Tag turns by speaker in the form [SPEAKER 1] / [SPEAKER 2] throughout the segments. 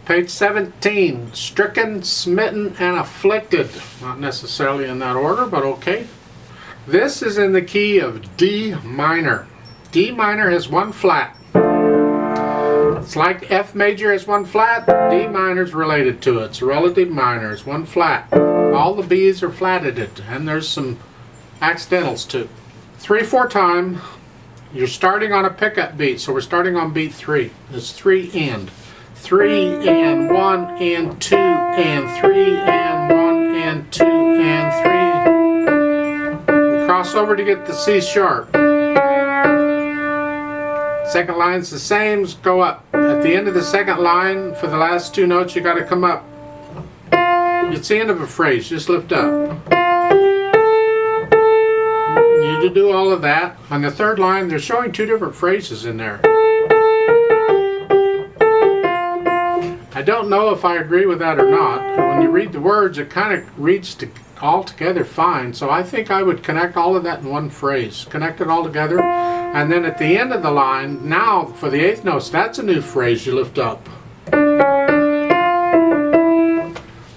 [SPEAKER 1] Page 17, Stricken, Smitten, and Afflicted. Not necessarily in that order, but okay. This is in the key of D minor. D minor has one flat. It's like F major has one flat, D minor is related to it. It's relative minor, it's one flat. All the B's are flatted it, and there's some accidentals too. 3/4 time, you're starting on a pickup beat, so we're starting on beat 3. It's 3 and 1 and 2 and 3 and 1 and 2 and 3. Cross over to get the C sharp. Second line's the same, just go up. At the end of the second line, for the last 2 notes, you got to come up. It's the end of a phrase, just lift up. You do all of that. On the third line, they're showing 2 different phrases in there. I don't know if I agree with that or not. When you read the words, it kind of reads all together fine. So I think I would connect all of that in one phrase. Connect it all together. And then at the end of the line, now for the 8th notes, that's a new phrase you lift up.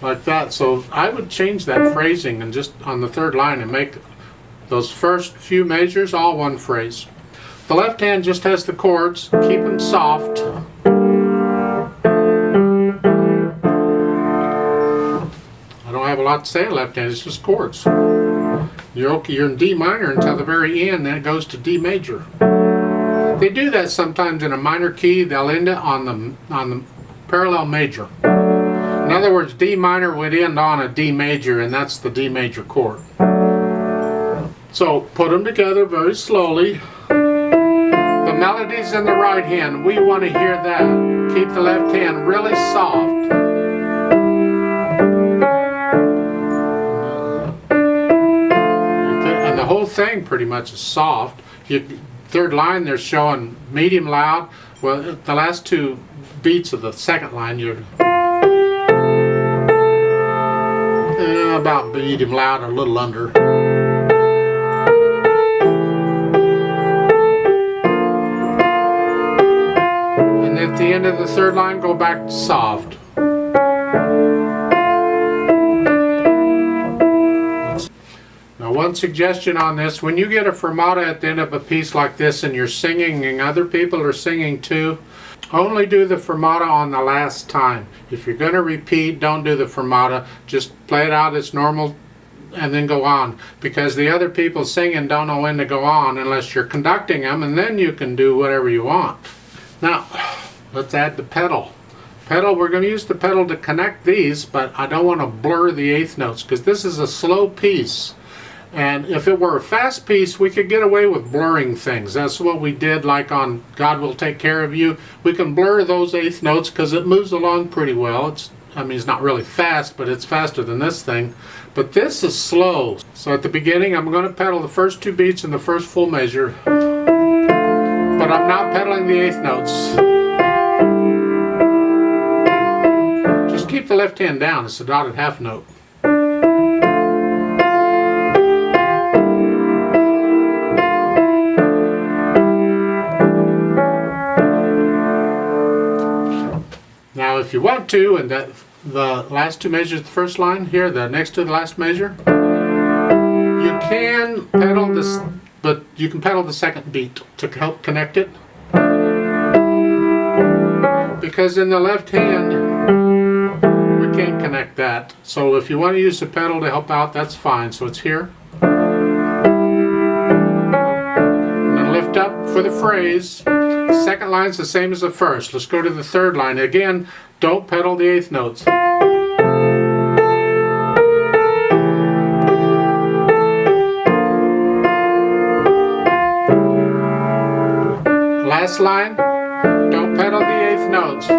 [SPEAKER 1] Like that. So I would change that phrasing and just on the third line and make those first few measures all one phrase. The left hand just has the chords. Keep them soft. I don't have a lot to say left hand, it's just chords. You're okay, you're in D minor until the very end, then it goes to D major. They do that sometimes in a minor key, they'll end it on the parallel major. In other words, D minor would end on a D major, and that's the D major chord. So put them together very slowly. The melody's in the right hand, we want to hear that. Keep the left hand really soft. The whole thing pretty much is soft. Third line they're showing medium loud. Well, the last 2 beats of the second line you're about medium loud, or a little under. And at the end of the third line, go back to soft. One suggestion on this, when you get a fermata at the end of a piece like this and you're singing and other people are singing too, only do the fermata on the last time. If you're going to repeat, don't do the fermata. Just play it out as normal and then go on. Because the other people singing don't know when to go on unless you're conducting them, and then you can do whatever you want. Now, let's add the pedal. We're going to use the pedal to connect these, but I don't want to blur the 8th notes because this is a slow piece. And if it were a fast piece, we could get away with blurring things. That's what we did, like on God Will Take Care of You. We can blur those 8th notes because it moves along pretty well. It's not really fast, but it's faster than this thing. But this is slow. So at the beginning, I'm going to pedal the first 2 beats in the first full measure. But I'm not pedaling the 8th notes. Just keep the left hand down. It's a dotted half note. Now if you want to, and the last 2 measures, the first line here, the next to the last measure, you can pedal this, but you can pedal the second beat to help connect it. Because in the left hand, we can't connect that. So if you want to use the pedal to help out, that's fine. So it's here. And then lift up for the phrase. The second line's the same as the first. Let's go to the third line. Again, don't pedal the 8th notes. Last line, don't pedal the 8th notes.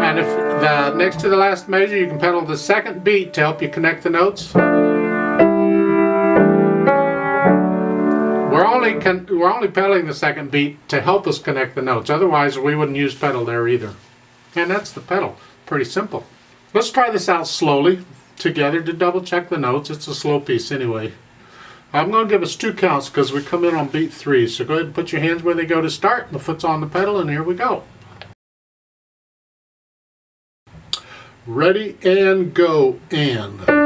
[SPEAKER 1] And if next to the last measure, you can pedal the second beat to help you connect the notes. We're only pedaling the second beat to help us connect the notes. Otherwise, we wouldn't use pedal there either. And that's the pedal. Pretty simple. Let's try this out slowly together to double check the notes. It's a slow piece anyway. I'm going to give us 2 counts because we come in on beat 3. So go ahead and put your hands where they go to start. The foot's on the pedal, and here we go. Ready and go, and.